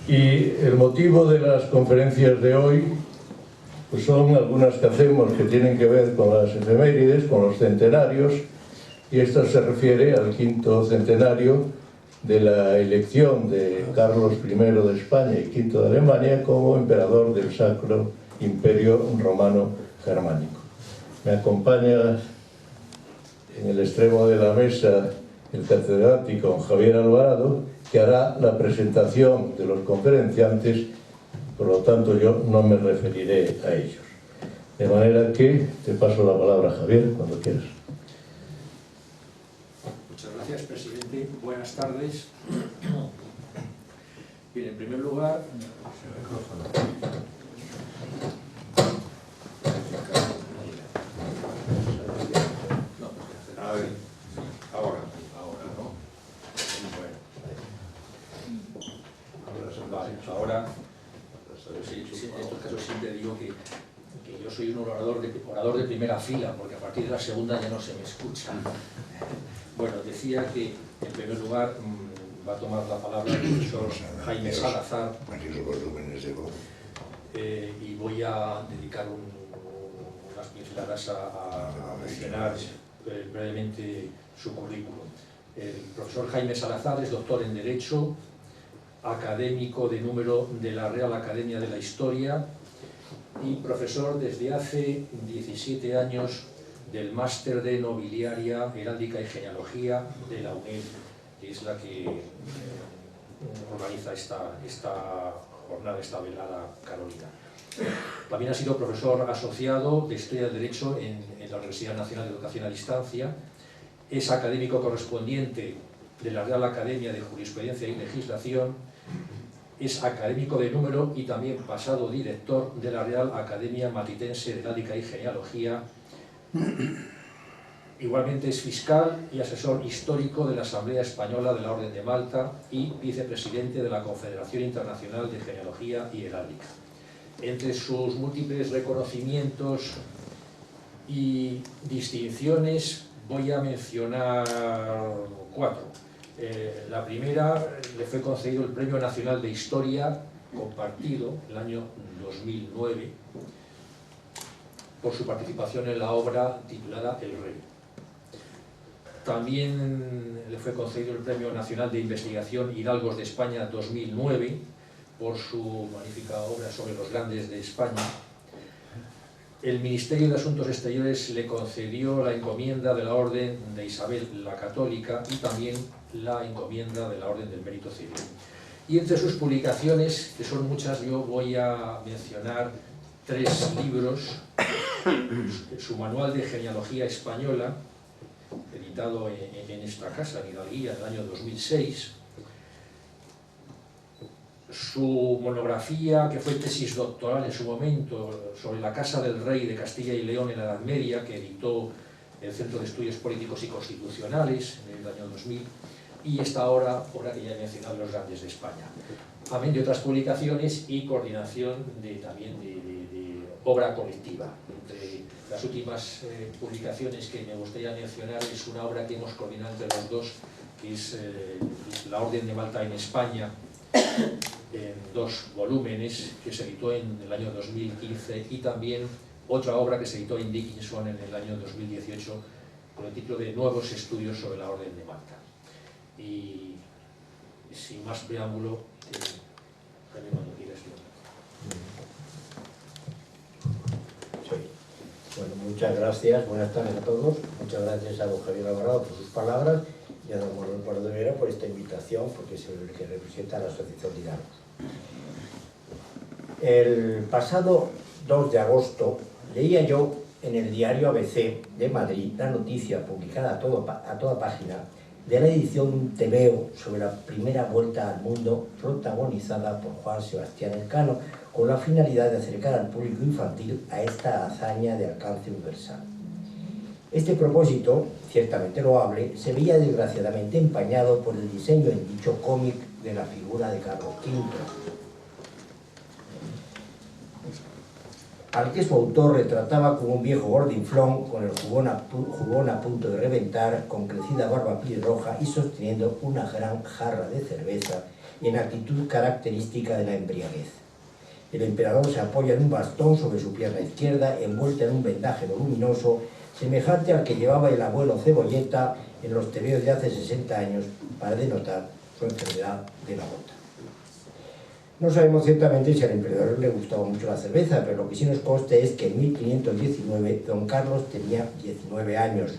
Y el motivo de las conferencias de hoy pues son algunas que hacemos que tienen que ver con las efemérides, con los centenarios, y esta se refiere al 5º centenario de la elección de Carlos I de España y V de Alemania como emperador del Sacro Imperio Romano Germánico. Me acompaña en el extremo de la mesa el catedrático Javier Alvarado, que hará la presentación de los conferenciantes, por lo tanto yo no me referiré a ellos. De manera que te paso la palabra, Javier, cuando quieras. Muchas gracias, presidente. Buenas tardes. Bien, en primer lugar... A ver, ahora, ¿no? Bueno. Vale, ahora, sí, en estos casos siempre digo que yo soy un orador de primera fila, porque a partir de la segunda ya no se me escucha. Bueno, decía que en primer lugar va a tomar la palabra el profesor Jaime Salazar, y voy a dedicar unas pinceladas a mencionar brevemente su currículum. El profesor Jaime Salazar es doctor en Derecho, académico de número de la Real Academia de la Historia y profesor desde hace 17 años del Máster de Nobiliaria, Heráldica y Genealogía de la UNED, que es la que organiza esta jornada, esta velada carolina. También ha sido profesor asociado de Historia del Derecho en la Universidad Nacional de Educación a Distancia, es académico correspondiente de la Real Academia de Jurisprudencia y Legislación, es académico de número y también pasado director de la Real Academia Matritense de Heráldica y Genealogía. Igualmente es fiscal y asesor histórico de la Asamblea Española de la Orden de Malta y vicepresidente de la Confederación Internacional de Genealogía y Heráldica. Entre sus múltiples reconocimientos y distinciones voy a mencionar 4. La primera, le fue concedido el Premio Nacional de Historia compartido el año 2009 por su participación en la obra titulada El Rey. También le fue concedido el Premio Nacional de Investigación Hidalgos de España 2009 por su magnífica obra sobre los grandes de España. El Ministerio de Asuntos Exteriores le concedió la encomienda de la Orden de Isabel la Católica y también la encomienda de la Orden del Mérito Civil. Y entre sus publicaciones, que son muchas, yo voy a mencionar 3 libros. Su Manual de Genealogía Española, editado en esta casa, en Hidalguía, en el año 2006. Su monografía, que fue tesis doctoral en su momento, sobre la Casa del Rey de Castilla y León en la Edad Media, que editó el Centro de Estudios Políticos y Constitucionales en el año 2000, y esta obra que ya he mencionado, Los Grandes de España. Amén de otras publicaciones y coordinación también de obra colectiva. Entre las últimas publicaciones que me gustaría mencionar es una obra que hemos coordinado entre los dos, que es La Orden de Malta en España, en 2 volúmenes, que se editó en el año 2015, y también otra obra que se editó en Dickinson en el año 2018 con el título de Nuevos estudios sobre la Orden de Malta. Y sin más preámbulo, Jaime, cuando quieras. Bueno, muchas gracias, buenas tardes a todos. Muchas gracias a don Javier Alvarado por sus palabras y a don Manuel Pardo de Vera por esta invitación, porque es el que representa a la Asociación de Hidalgos. El pasado 2 de agosto leía yo en el diario ABC de Madrid la noticia publicada a toda página de la edición de un tebeo sobre la primera vuelta al mundo protagonizada por Juan Sebastián Elcano, con la finalidad de acercar al público infantil a esta hazaña de alcance universal. Este propósito, ciertamente loable, se veía desgraciadamente empañado por el diseño en dicho cómic de la figura de Carlos V, al que su autor retrataba como un viejo gordinflón con el jubón a punto de reventar, con crecida barba pelirroja y sosteniendo una gran jarra de cerveza y en actitud característica de la embriaguez. El emperador se apoya en un bastón sobre su pierna izquierda, envuelta en un vendaje voluminoso, semejante al que llevaba el abuelo Cebolleta en los tebeos de hace 60 años para denotar su enfermedad de la gota. No sabemos ciertamente si al emperador le gustaba mucho la cerveza, pero lo que sí nos consta es que en 1519 don Carlos tenía 19 años.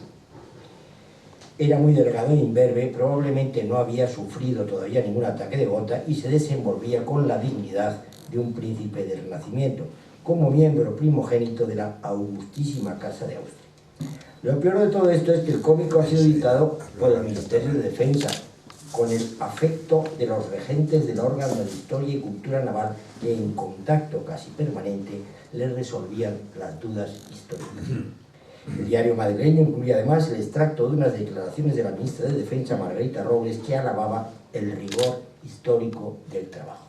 Era muy delgado e imberbe, probablemente no había sufrido todavía ningún ataque de gota y se desenvolvía con la dignidad de un príncipe del Renacimiento, como miembro primogénito de la augustísima Casa de Austria. Lo peor de todo esto es que el cómico ha sido editado por el Ministerio de Defensa, con el afecto de los regentes del órgano de Historia y Cultura Naval que en contacto casi permanente les resolvían las dudas históricas. El diario madrileño incluye además el extracto de unas declaraciones de la ministra de Defensa, Margarita Robles, que alababa el rigor histórico del trabajo.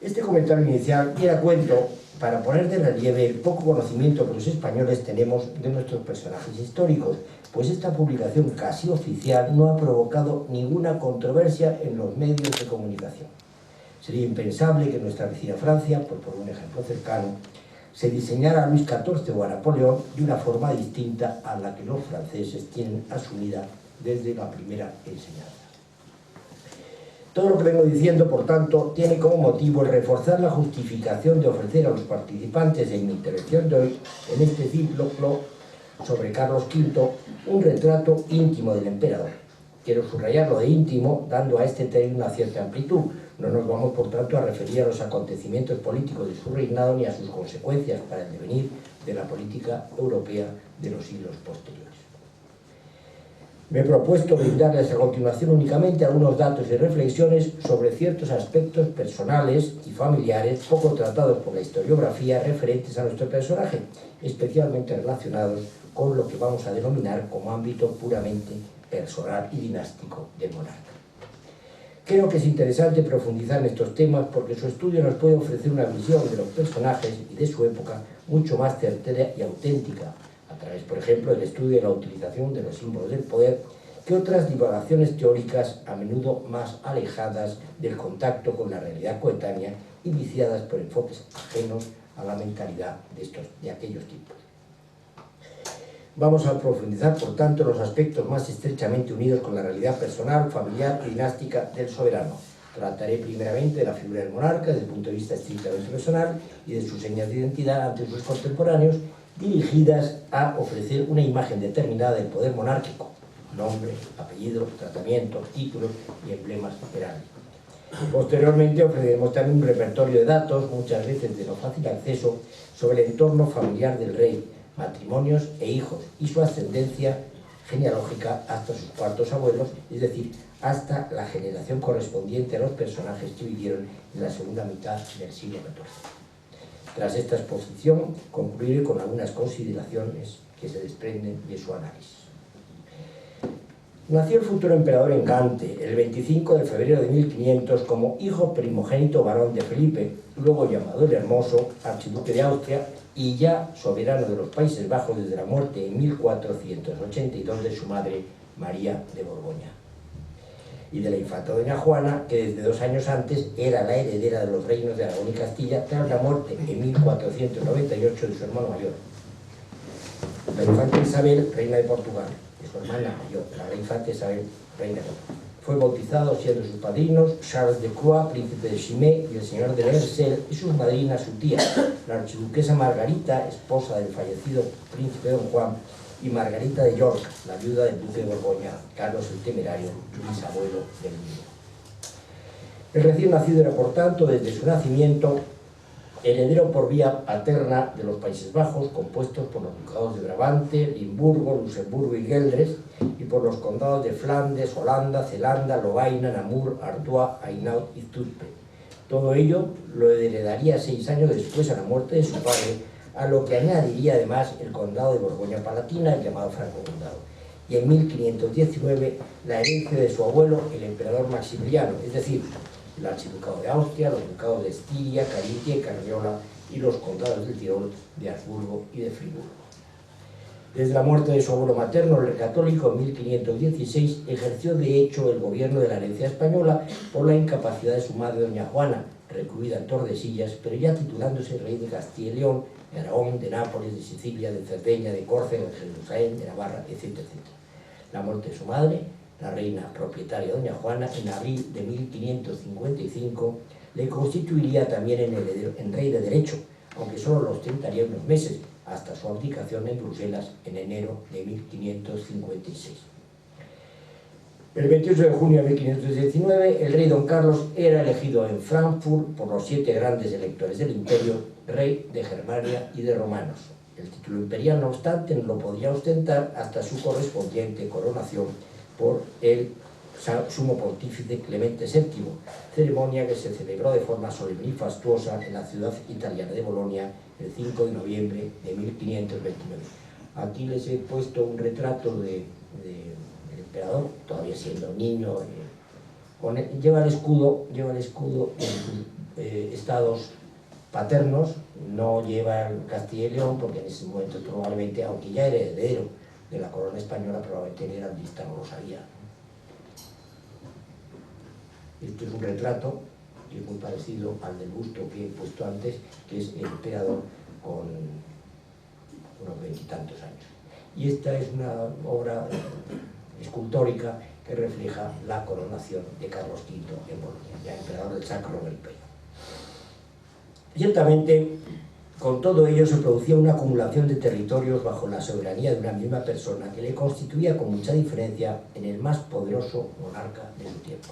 Este comentario inicial viene a cuento para poner de relieve el poco conocimiento que los españoles tenemos de nuestros personajes históricos, pues esta publicación casi oficial no ha provocado ninguna controversia en los medios de comunicación. Sería impensable que nuestra vecina Francia, por un ejemplo cercano, se diseñara a Luis XIV o a Napoleón de una forma distinta a la que los franceses tienen asumida desde la primera enseñanza. Todo lo que vengo diciendo, por tanto, tiene como motivo el reforzar la justificación de ofrecer a los participantes en mi intervención de hoy, en este ciclo sobre Carlos V, un retrato íntimo del emperador. Quiero subrayar lo de íntimo, dando a este término una cierta amplitud. No nos vamos, por tanto, a referir a los acontecimientos políticos de su reinado ni a sus consecuencias para el devenir de la política europea de los siglos posteriores. Me he propuesto brindarles a continuación únicamente algunos datos y reflexiones sobre ciertos aspectos personales y familiares poco tratados por la historiografía referentes a nuestro personaje, especialmente relacionados con lo que vamos a denominar como ámbito puramente personal y dinástico del monarca. Creo que es interesante profundizar en estos temas porque su estudio nos puede ofrecer una visión de los personajes y de su época mucho más certera y auténtica, a través, por ejemplo, del estudio de la utilización de los símbolos del poder, que otras divagaciones teóricas a menudo más alejadas del contacto con la realidad coetánea y viciadas por enfoques ajenos a la mentalidad de aquellos tiempos. Vamos a profundizar, por tanto, los aspectos más estrechamente unidos con la realidad personal, familiar y dinástica del soberano. Trataré primeramente de la figura del monarca desde el punto de vista estrictamente personal y de sus señas de identidad ante sus contemporáneos, dirigidas a ofrecer una imagen determinada del poder monárquico: nombre, apellido, tratamiento, títulos y emblemas heráldicos. Posteriormente ofreceremos también un repertorio de datos, muchas veces de no fácil acceso, sobre el entorno familiar del rey, matrimonios e hijos, y su ascendencia genealógica hasta sus cuartos abuelos, es decir, hasta la generación correspondiente a los personajes que vivieron en la segunda mitad del siglo XIV. Tras esta exposición, concluiré con algunas consideraciones que se desprenden de su análisis. Nació el futuro emperador en Gante, el 25 de febrero de 1500, como hijo primogénito varón de Felipe, luego llamado el Hermoso, archiduque de Austria, y ya soberano de los Países Bajos desde la muerte en 1482 de su madre, María de Borgoña, y de la infanta doña Juana, que desde 2 años antes era la heredera de los reinos de Aragón y Castilla, tras la muerte en 1498 de su hermano mayor, la infanta Isabel, reina de Portugal, de su hermana mayor, la infanta Isabel, reina de Portugal. Fue bautizado siendo sus padrinos Charles de Croix, príncipe de Chimay, y el señor de Hersel, y sus madrinas su tía, la archiduquesa Margarita, esposa del fallecido príncipe don Juan, y Margarita de York, la viuda del duque de Borgoña, Carlos el Temerario, bisabuelo del mismo. El recién nacido era, por tanto, desde su nacimiento, heredero por vía paterna de los Países Bajos, compuestos por los ducados de Brabante, Limburgo, Luxemburgo y Gueldres, y por los condados de Flandes, Holanda, Zelanda, Lovaina, Namur, Artois, Hainaut y Zutphen. Todo ello lo heredaría 6 años después, a la muerte de su padre, a lo que añadiría además el condado de Borgoña-Palatina, el llamado Franco-Condado, y en 1519 la herencia de su abuelo, el emperador Maximiliano, es decir, el archiducado de Austria, los ducados de Estiria, Carintia y Carniola, y los condados del Tirol, de Habsburgo y de Friburgo. Desde la muerte de su abuelo materno, el rey católico, en 1516, ejerció de hecho el gobierno de la herencia española por la incapacidad de su madre, doña Juana, recluida en Tordesillas, pero ya titulándose rey de Castilla y León, de Aragón, de Nápoles, de Sicilia, de Cerdeña, de Córcega, de Jerusalén, de Navarra, etc. La muerte de su madre, la reina propietaria doña Juana, en abril de 1555, le constituiría también en rey de derecho, aunque solo lo ostentaría unos meses, hasta su abdicación en Bruselas en enero de 1556. El 28 de junio de 1519, el rey don Carlos era elegido en Frankfurt por los 7 grandes electores del imperio, rey de Germania y de romanos. El título imperial, no obstante, no lo podría ostentar hasta su correspondiente coronación por el sumo pontífice Clemente VII, ceremonia que se celebró de forma solemne y fastuosa en la ciudad italiana de Bolonia el 5 de noviembre de 1529. Aquí les he puesto un retrato del emperador, todavía siendo niño, lleva el escudo en sus estados paternos, no lleva el Castilla y León, porque en ese momento probablemente, aunque ya era heredero de la corona española, probablemente el heraldista no lo sabía. Este es un retrato que es muy parecido al del busto que he puesto antes, que es el emperador con unos 20 y tantos años. Y esta es una obra escultórica que refleja la coronación de Carlos V en Bolonia, ya emperador del Sacro Imperio. Ciertamente, con todo ello se producía una acumulación de territorios bajo la soberanía de una misma persona que le constituía con mucha diferencia en el más poderoso monarca de su tiempo.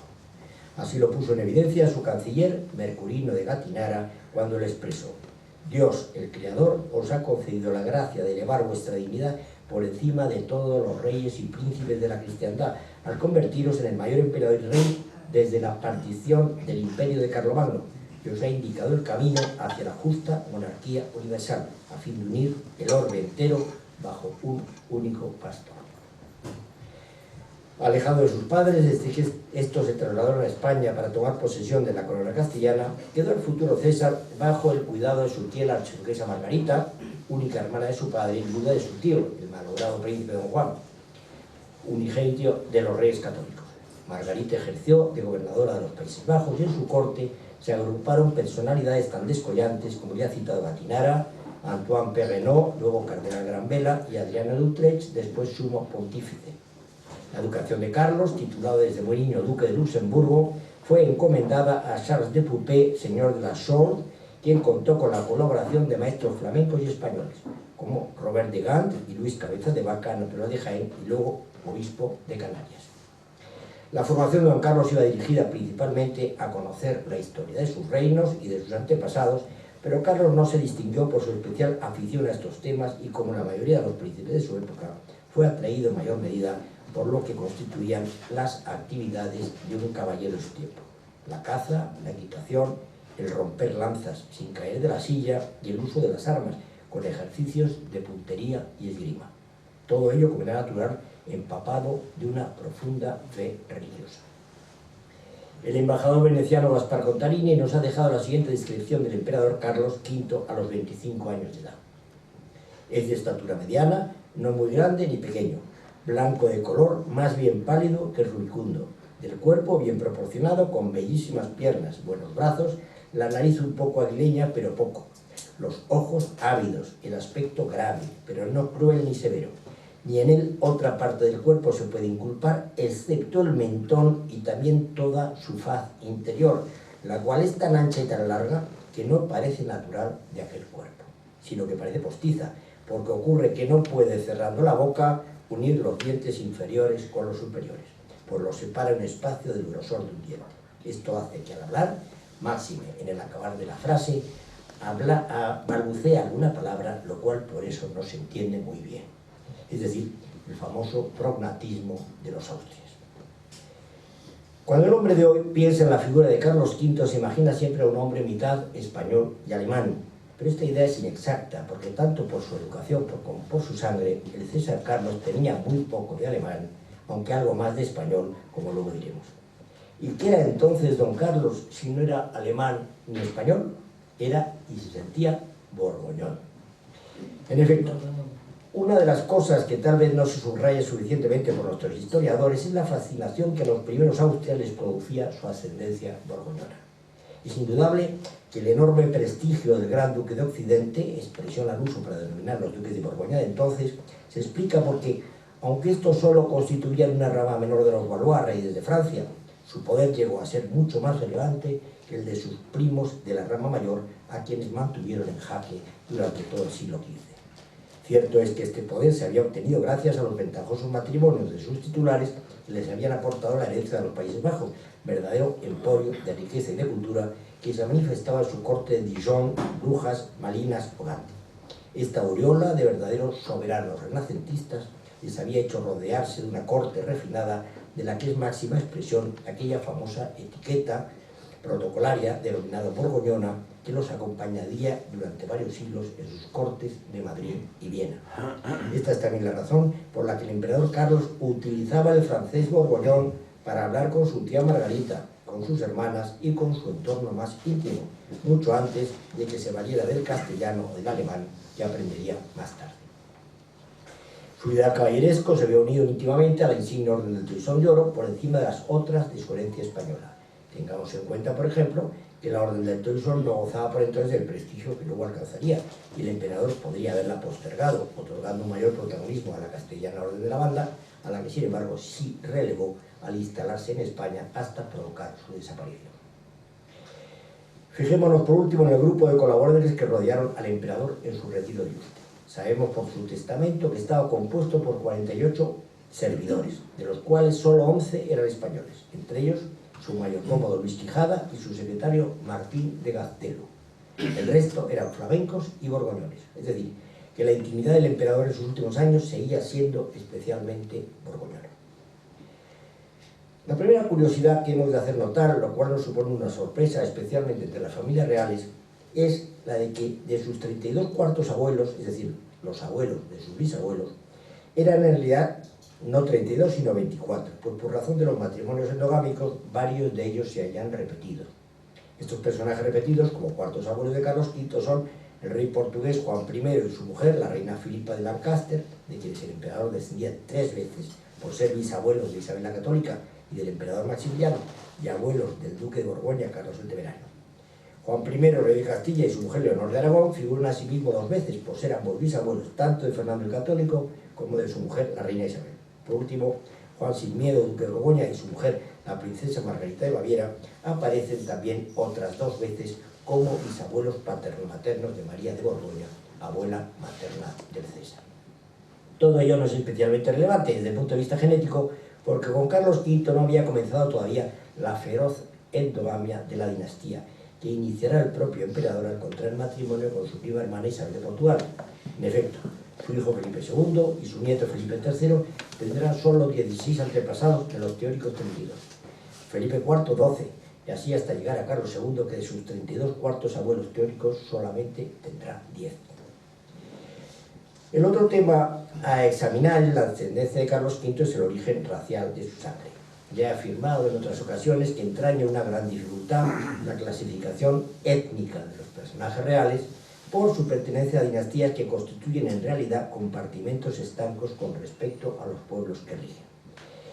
Así lo puso en evidencia su canciller, Mercurino de Gatinara, cuando le expresó: Dios, el Creador, os ha concedido la gracia de elevar vuestra dignidad por encima de todos los reyes y príncipes de la cristiandad, al convertiros en el mayor emperador y rey desde la partición del imperio de Carlomagno, y os ha indicado el camino hacia la justa monarquía universal, a fin de unir el orbe entero bajo un único pastor. Alejado de sus padres, desde que estos se trasladaron a España para tomar posesión de la corona castellana, quedó el futuro César bajo el cuidado de su tía la archiduquesa Margarita, única hermana de su padre y viuda de su tío, el malogrado príncipe don Juan, unigénito de los reyes católicos. Margarita ejerció de gobernadora de los Países Bajos y en su corte se agruparon personalidades tan descollantes como ya citado Gatinara, Antoine Perrenot, luego cardenal Granvela, y Adriano de Utrecht, después sumo pontífice. La educación de Carlos, titulado desde muy niño duque de Luxemburgo, fue encomendada a Charles de Poupée, señor de la Sourde, quien contó con la colaboración de maestros flamencos y españoles, como Robert de Gant y Luis Cabeza de Vaca, natural de Jaén, y luego obispo de Canarias. La formación de don Carlos iba dirigida principalmente a conocer la historia de sus reinos y de sus antepasados, pero Carlos no se distinguió por su especial afición a estos temas y, como la mayoría de los príncipes de su época, fue atraído en mayor medida por lo que constituían las actividades de un caballero de su tiempo: la caza, la equitación, el romper lanzas sin caer de la silla y el uso de las armas, con ejercicios de puntería y esgrima. Todo ello, como era natural, empapado de una profunda fe religiosa. El embajador veneciano Gaspar Contarini nos ha dejado la siguiente descripción del emperador Carlos V a los 25 años de edad. Es de estatura mediana, no muy grande ni pequeño, blanco de color, más bien pálido que rubicundo, del cuerpo bien proporcionado, con bellísimas piernas, buenos brazos, la nariz un poco aguileña, pero poco, los ojos ávidos, el aspecto grave, pero no cruel ni severo. Ni en él otra parte del cuerpo se puede inculpar, excepto el mentón y también toda su faz interior, la cual es tan ancha y tan larga que no parece natural de aquel cuerpo, sino que parece postiza, porque ocurre que no puede, cerrando la boca, unir los dientes inferiores con los superiores, pues los separa un espacio del grosor de un diente. Esto hace que al hablar, máxime en el acabar de la frase, balbucea alguna palabra, lo cual por eso no se entiende muy bien. Es decir, el famoso prognatismo de los Austrias. Cuando el hombre de hoy piensa en la figura de Carlos V, se imagina siempre a un hombre mitad español y alemán. Pero esta idea es inexacta, porque tanto por su educación como por su sangre, el César Carlos tenía muy poco de alemán, aunque algo más de español, como luego diremos. ¿Y qué era entonces don Carlos si no era alemán ni español? Era y se sentía borgoñón. En efecto, Una de las cosas que tal vez no se subraya suficientemente por nuestros historiadores es la fascinación que a los primeros Austrias les producía su ascendencia borgoñona. Es indudable que el enorme prestigio del Gran Duque de Occidente, expresión al uso para denominar los duques de Borgoña de entonces, se explica porque, aunque estos solo constituían una rama menor de los Valois, reyes de Francia, su poder llegó a ser mucho más relevante que el de sus primos de la rama mayor, a quienes mantuvieron en jaque durante todo el siglo XV. Cierto es que este poder se había obtenido gracias a los ventajosos matrimonios de sus titulares que les habían aportado la herencia de los Países Bajos, verdadero emporio de riqueza y de cultura que se manifestaba en su corte de Dijon, Brujas, Malinas o Gante. Esta aureola de verdaderos soberanos renacentistas les había hecho rodearse de una corte refinada de la que es máxima expresión aquella famosa etiqueta protocolaria denominada borgoñona que los acompañaría durante varios siglos en sus cortes de Madrid y Viena. Esta es también la razón por la que el emperador Carlos utilizaba el francés borgoñón para hablar con su tía Margarita, con sus hermanas y con su entorno más íntimo, mucho antes de que se valiera del castellano o del alemán que aprendería más tarde. Su ideal caballeresco se ve unido íntimamente a la insignia Orden del Toisón de Oro por encima de las otras de su herencia española. Tengamos en cuenta, por ejemplo, que la Orden del Toisón no gozaba por entonces del prestigio que luego alcanzaría, y el emperador podría haberla postergado, otorgando un mayor protagonismo a la castellana Orden de la Banda, a la que sin embargo sí relevó al instalarse en España hasta provocar su desaparición. Fijémonos por último en el grupo de colaboradores que rodearon al emperador en su retiro de Yuste. Sabemos por su testamento que estaba compuesto por 48 servidores, de los cuales solo 11 eran españoles, entre ellos su mayordomo Luis Quijada y su secretario Martín de Gaztelo. El resto eran flamencos y borgoñones, es decir, que la intimidad del emperador en sus últimos años seguía siendo especialmente borgoñona. La primera curiosidad que hemos de hacer notar, lo cual nos supone una sorpresa, especialmente entre las familias reales, es la de que de sus 32 cuartos abuelos, es decir, los abuelos de sus bisabuelos, eran en realidad no 32 sino 24, pues por razón de los matrimonios endogámicos, varios de ellos se hayan repetido. Estos personajes repetidos, como cuartos abuelos de Carlos V, son el rey portugués Juan I y su mujer, la reina Filipa de Lancaster, de quienes el emperador descendía 3 veces por ser bisabuelos de Isabel la Católica y del emperador Maximiliano, y abuelos del duque de Borgoña, Carlos el Temerario. Juan I, rey de Castilla, y su mujer Leonor de Aragón figuran asimismo 2 veces por ser ambos bisabuelos tanto de Fernando el Católico como de su mujer, la reina Isabel. Por último, Juan Sin Miedo, duque de Borgoña, y su mujer, la princesa Margarita de Baviera, aparecen también otras 2 veces como bisabuelos paterno-maternos de María de Borgoña, abuela materna del César. Todo ello no es especialmente relevante desde el punto de vista genético, porque con Carlos V no había comenzado todavía la feroz endogamia de la dinastía, que iniciará el propio emperador al contraer matrimonio con su prima hermana Isabel de Portugal. En efecto, su hijo Felipe II y su nieto Felipe III tendrán solo 16 antepasados de los teóricos 32. Felipe IV 12, y así hasta llegar a Carlos II, que de sus 32 cuartos abuelos teóricos solamente tendrá 10. El otro tema a examinar en la ascendencia de Carlos V es el origen racial de su sangre. Ya he afirmado en otras ocasiones que entraña una gran dificultad la clasificación étnica de los personajes reales por su pertenencia a dinastías que constituyen en realidad compartimentos estancos con respecto a los pueblos que rigen,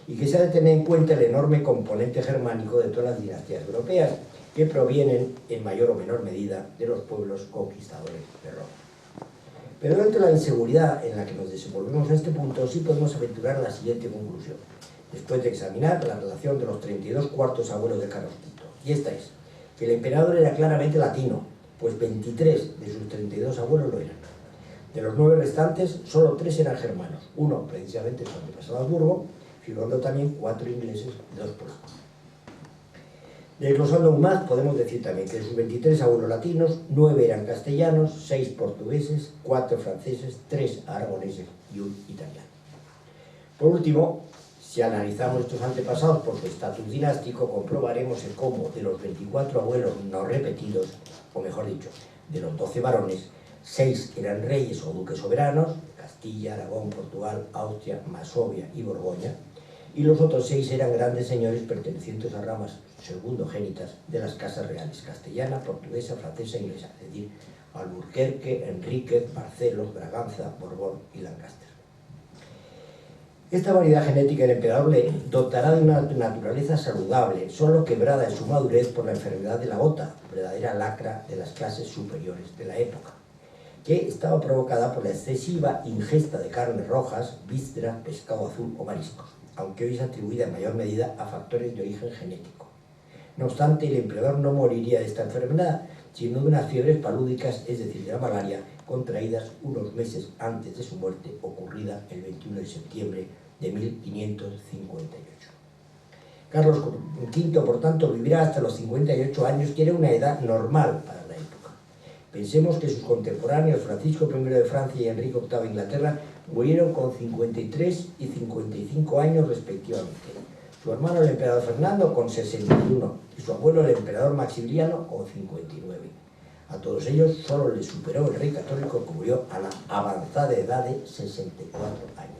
y que se ha de tener en cuenta el enorme componente germánico de todas las dinastías europeas, que provienen en mayor o menor medida de los pueblos conquistadores de Roma. Pero dentro de la inseguridad en la que nos desenvolvemos en este punto, sí podemos aventurar la siguiente conclusión, después de examinar la relación de los 32 cuartos abuelos de Carlos V, y esta es, que el emperador era claramente latino, pues 23 de sus 32 abuelos lo eran. De los 9 restantes, solo 3 eran germanos, uno precisamente su antepasado Habsburgo, figurando también 4 ingleses y 2 polacos. Desglosando aún más, podemos decir también que de sus 23 abuelos latinos, 9 eran castellanos, 6 portugueses, 4 franceses, 3 aragoneses y 1 italiano. Por último, si analizamos estos antepasados por su estatus dinástico, comprobaremos cómo de los 24 abuelos no repetidos, o mejor dicho, de los 12 varones, 6 eran reyes o duques soberanos, Castilla, Aragón, Portugal, Austria, Masovia y Borgoña, y los otros 6 eran grandes señores pertenecientes a ramas segundogénitas de las casas reales castellana, portuguesa, francesa e inglesa, es decir, Alburquerque, Enríquez, Barcelos, Braganza, Borbón y Lancaster. Esta variedad genética del emperador le dotará de una naturaleza saludable, solo quebrada en su madurez por la enfermedad de la gota, verdadera lacra de las clases superiores de la época, que estaba provocada por la excesiva ingesta de carnes rojas, vísceras, pescado azul o mariscos, aunque hoy es atribuida en mayor medida a factores de origen genético. No obstante, el emperador no moriría de esta enfermedad, sino de unas fiebres palúdicas, es decir, de la malaria, contraídas unos meses antes de su muerte, ocurrida el 21 de septiembre de 1558. Carlos V, por tanto, vivirá hasta los 58 años, que era una edad normal para la época. Pensemos que sus contemporáneos, Francisco I de Francia y Enrique VIII de Inglaterra, murieron con 53 y 55 años respectivamente. Su hermano el emperador Fernando con 61 y su abuelo el emperador Maximiliano con 59. A todos ellos solo les superó el rey católico, que murió a la avanzada edad de 64 años.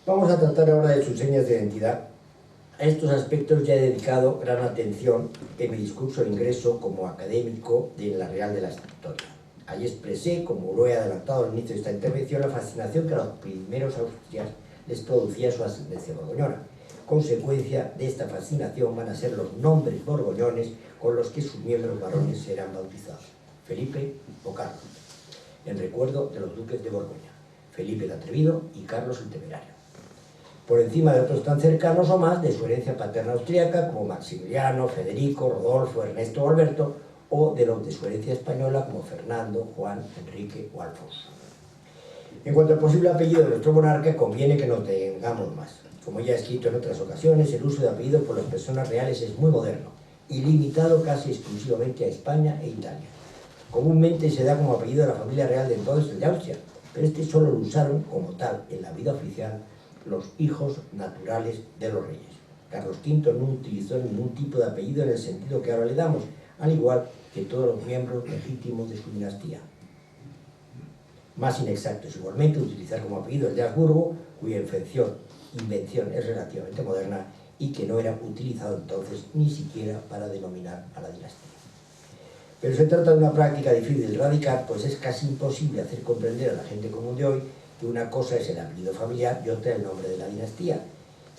Vamos a tratar ahora de sus señas de identidad. A estos aspectos ya he dedicado gran atención en mi discurso de ingreso como académico de la Real de la Historia. Allí expresé, como lo he adelantado al inicio de esta intervención, la fascinación que a los primeros austrias les producía su ascendencia borgoñona. Consecuencia de esta fascinación van a ser los nombres borgoñones con los que sus miembros varones serán bautizados: Felipe o Carlos, en recuerdo de los duques de Borgoña, Felipe el Atrevido y Carlos el Temerario, por encima de otros tan cercanos o más de su herencia paterna austríaca, como Maximiliano, Federico, Rodolfo, Ernesto o Alberto, o de los de su herencia española, como Fernando, Juan, Enrique o Alfonso. En cuanto al posible apellido de nuestro monarca, conviene que nos detengamos más. Como ya he escrito en otras ocasiones, el uso de apellidos por las personas reales es muy moderno y limitado casi exclusivamente a España e Italia. Comúnmente se da como apellido a la familia real de entonces de Austria, pero este solo lo usaron como tal en la vida oficial los hijos naturales de los reyes. Carlos V no utilizó ningún tipo de apellido en el sentido que ahora le damos, al igual que todos los miembros legítimos de su dinastía. Más inexacto es igualmente utilizar como apellido el de Habsburgo, cuya invención es relativamente moderna y que no era utilizado entonces ni siquiera para denominar a la dinastía. Pero se trata de una práctica difícil de erradicar, pues es casi imposible hacer comprender a la gente común de hoy que una cosa es el apellido familiar y otra el nombre de la dinastía,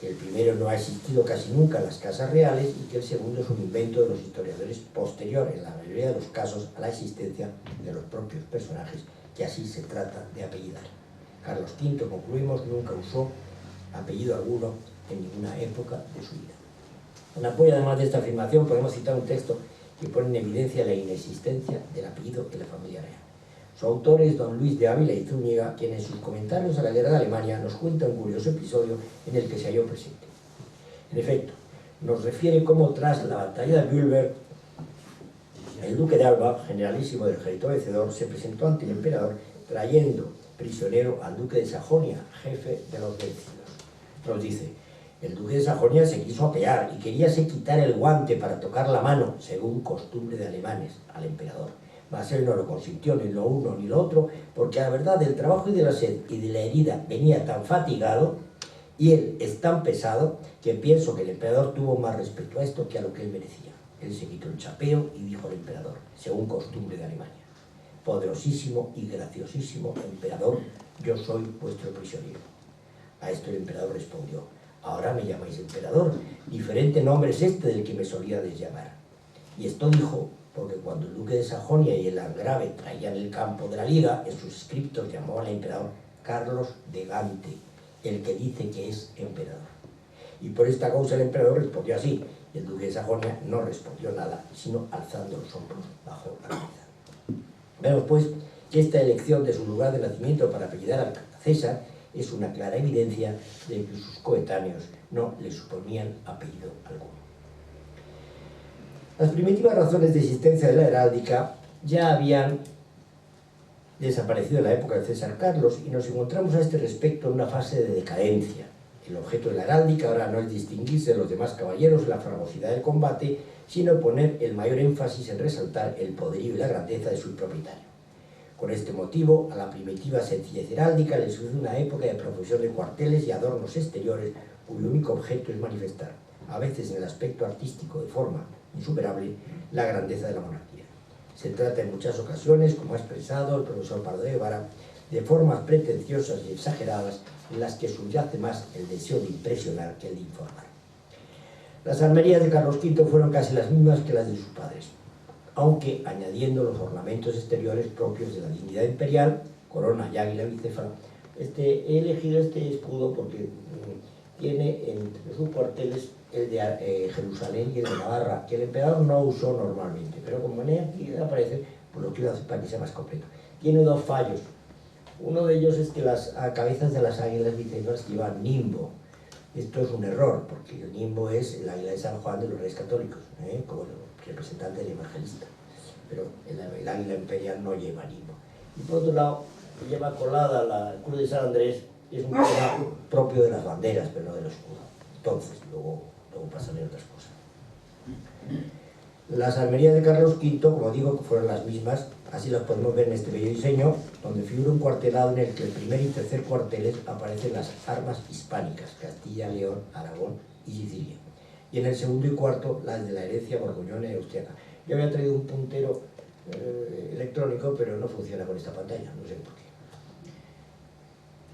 que el primero no ha existido casi nunca en las casas reales y que el segundo es un invento de los historiadores posterior, en la mayoría de los casos, a la existencia de los propios personajes que así se trata de apellidar. Carlos V, concluimos, nunca usó apellido alguno en ninguna época de su vida. En apoyo además de esta afirmación podemos citar un texto que pone en evidencia la inexistencia del apellido en la familia real. Su autor es don Luis de Ávila y Zúñiga, quien en sus comentarios a la guerra de Alemania nos cuenta un curioso episodio en el que se halló presente. En efecto, nos refiere cómo tras la batalla de Bühlberg, el duque de Alba, generalísimo del ejército vencedor, se presentó ante el emperador trayendo prisionero al duque de Sajonia, jefe de los vencidos. Nos dice: el duque de Sajonia se quiso apear y queríase quitar el guante para tocar la mano, según costumbre de alemanes, al emperador. Mas él no lo consintió, ni lo uno ni lo otro, porque a la verdad del trabajo y de la sed y de la herida venía tan fatigado y él es tan pesado que pienso que el emperador tuvo más respeto a esto que a lo que él merecía. Él se quitó el chapeo y dijo al emperador, según costumbre de Alemania: poderosísimo y graciosísimo emperador, yo soy vuestro prisionero. A esto el emperador respondió: ahora me llamáis emperador, diferente nombre es este del que me solíades llamar. Y esto dijo porque cuando el duque de Sajonia y el landgrave traían el campo de la liga, en sus escritos llamaban al emperador Carlos de Gante, el que dice que es emperador. Y por esta causa el emperador respondió así, y el duque de Sajonia no respondió nada, sino alzando los hombros bajo la cabeza. Vemos pues que esta elección de su lugar de nacimiento para apellidar a César es una clara evidencia de que sus coetáneos no le suponían apellido alguno. Las primitivas razones de existencia de la heráldica ya habían desaparecido en la época de César Carlos y nos encontramos a este respecto en una fase de decadencia. El objeto de la heráldica ahora no es distinguirse de los demás caballeros en la fragosidad del combate, sino poner el mayor énfasis en resaltar el poderío y la grandeza de su propietario. Con este motivo, a la primitiva sencillez heráldica le sucede una época de profesión de cuarteles y adornos exteriores cuyo único objeto es manifestar, a veces en el aspecto artístico de forma insuperable, la grandeza de la monarquía. Se trata en muchas ocasiones, como ha expresado el profesor Pardo de Guevara, de formas pretenciosas y exageradas en las que subyace más el deseo de impresionar que el de informar. Las armerías de Carlos V fueron casi las mismas que las de sus padres, aunque añadiendo los ornamentos exteriores propios de la dignidad imperial, corona y águila bicéfala. He elegido este escudo porque tiene entre sus cuarteles el de Jerusalén y el de Navarra, que el emperador no usó normalmente, pero como en aquí aparece, pues lo quiero hacer para que sea más completo. Tiene dos fallos. Uno de ellos es que las cabezas de las águilas bicéfalas llevan nimbo. Esto es un error, porque el nimbo es el águila de San Juan de los Reyes Católicos, como representante del evangelista. Pero el águila imperial no lleva nimbo. Y por otro lado, lleva colada la cruz de San Andrés, que es un tema propio de las banderas, pero no del escudo. Entonces, luego pasaré a otras cosas. Las armerías de Carlos V, como digo, que fueron las mismas, así las podemos ver en este bello diseño, donde figura un cuartelado en el que el primer y tercer cuarteles aparecen las armas hispánicas, Castilla, León, Aragón y Sicilia. Y en el segundo y cuarto, las de la herencia borgoñona y austriaca. Yo había traído un puntero electrónico, pero no funciona con esta pantalla, no sé por qué.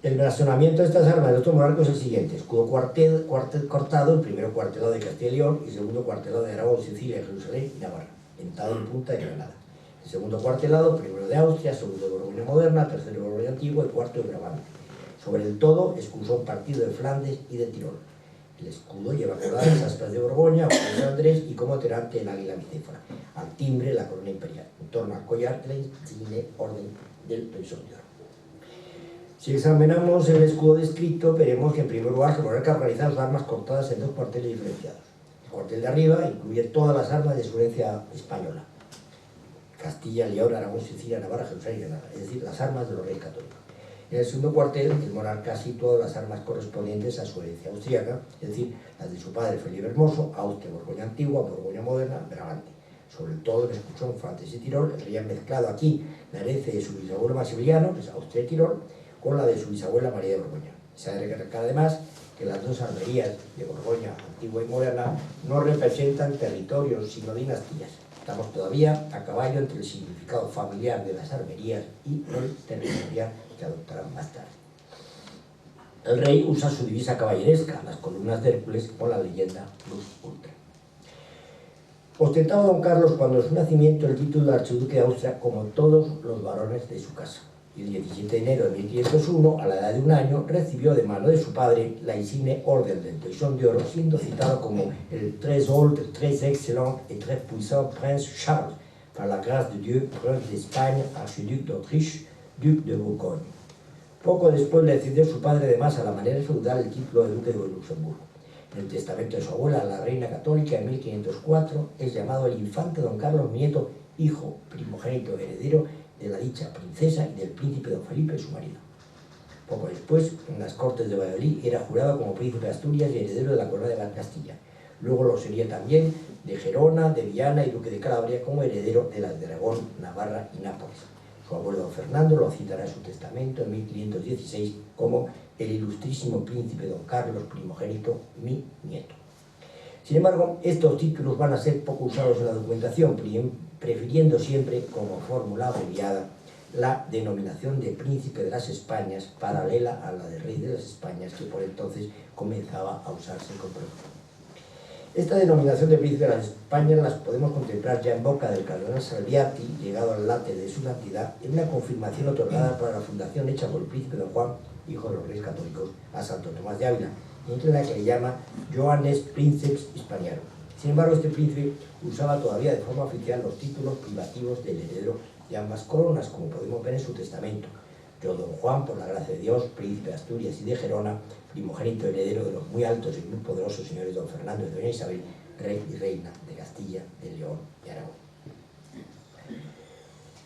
El blasonamiento de estas armas de otro monarca es el siguiente: escudo cortado, el primero cuartelado de Castilla y León, y segundo cuartelado de Aragón, Sicilia, Jerusalén y Navarra, dentado en punta de Granada. El segundo cuartelado, primero de Austria, segundo de Borgoña moderna, tercero de Borgoña antigua y cuarto de Brabante. Sobre el todo, escusón partido de Flandes y de Tirol. El escudo lleva coladas aspas de Borgoña, o de San Andrés, y como tirante el águila bicéfala. Al timbre, la corona imperial. En torno al collar, la insigne orden del Toisón de Oro. Si examinamos el escudo descrito, veremos que en primer lugar el monarca organiza sus armas cortadas en dos cuarteles diferenciados. El cuartel de arriba incluye todas las armas de su herencia española: Castilla, León, Aragón, Sicilia, Navarra, Jerusalén y Granada, es decir, las armas de los reyes católicos. En el segundo cuartel, el monarca situó las armas correspondientes a su herencia austríaca, es decir, las de su padre Felipe Hermoso, Austria, Borgoña antigua, Borgoña moderna, Brabante. Sobre todo en escusón, Flandes y Tirol, el rey ha mezclado aquí la herencia de su bisabuelo Maximiliano, que es Austria y Tirol, con la de su bisabuela María de Borgoña. Se ha de recalcar además que las dos armerías de Borgoña antigua y moderna no representan territorios sino dinastías. Estamos todavía a caballo entre el significado familiar de las armerías y el territorial que adoptarán más tarde. El rey usa su divisa caballeresca, las columnas de Hércules, con la leyenda Plus Ultra. Ostentaba don Carlos cuando de su nacimiento el título de archiduque de Austria, como todos los varones de su casa. Y el 17 de enero de 1501, a la edad de 1 año, recibió de mano de su padre la insigne Orden del Toisón de Oro, siendo citado como el très old, très excellent et très puissant prince Charles, par la grâce de Dieu, prince d'Espagne, archiduc d'Autriche, duc de Bourgogne. Poco después le cedió su padre además a la manera feudal el título de duque de Luxemburgo. En el testamento de su abuela, la reina católica, en 1504, es llamado el infante don Carlos Nieto, hijo primogénito heredero de la dicha princesa y del príncipe don Felipe, su marido. Poco después, en las Cortes de Valladolid, era jurado como príncipe de Asturias y heredero de la corona de Castilla. Luego lo sería también de Gerona, de Viana y duque de Calabria, como heredero de las de Aragón, Navarra y Nápoles. Su abuelo don Fernando lo citará en su testamento en 1516 como el ilustrísimo príncipe don Carlos primogénito, mi nieto. Sin embargo, estos títulos van a ser poco usados en la documentación, prefiriendo siempre, como fórmula abreviada, la denominación de príncipe de las Españas, paralela a la de rey de las Españas, que por entonces comenzaba a usarse con frecuencia. Esta denominación de príncipe de las Españas las podemos contemplar ya en boca del cardenal Salviati, llegado al láter de su santidad, en una confirmación otorgada para la fundación hecha por el príncipe don Juan, hijo de los reyes católicos, a Santo Tomás de Ávila, entre la que le llama Johannes Princeps Hispaniarum. Sin embargo, este príncipe usaba todavía de forma oficial los títulos privativos del heredero de ambas coronas, como podemos ver en su testamento. Yo, don Juan, por la gracia de Dios, príncipe de Asturias y de Gerona, primogénito heredero de los muy altos y muy poderosos señores don Fernando y doña Isabel, rey y reina de Castilla, de León y Aragón.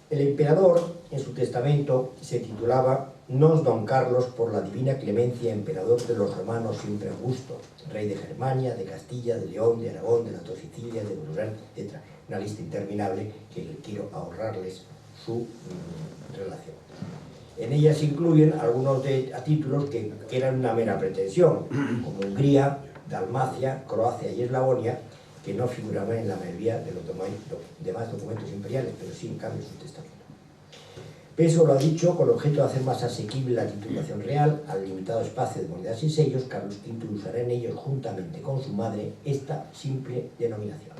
El emperador, en su testamento, se titulaba Nos don Carlos por la divina clemencia, emperador de los romanos siempre augusto, rey de Germania, de Castilla, de León, de Aragón, de las dos Sicilias, de Brunel, etc. Una lista interminable que quiero ahorrarles su relación. En ella se incluyen algunos títulos que eran una mera pretensión, como Hungría, Dalmacia, Croacia y Eslavonia, que no figuraban en la mayoría de los demás documentos imperiales, pero sí en cambio en su testamento. Peso lo ha dicho con objeto de hacer más asequible la titulación real al limitado espacio de monedas y sellos. Carlos V usará en ellos, juntamente con su madre, esta simple denominación: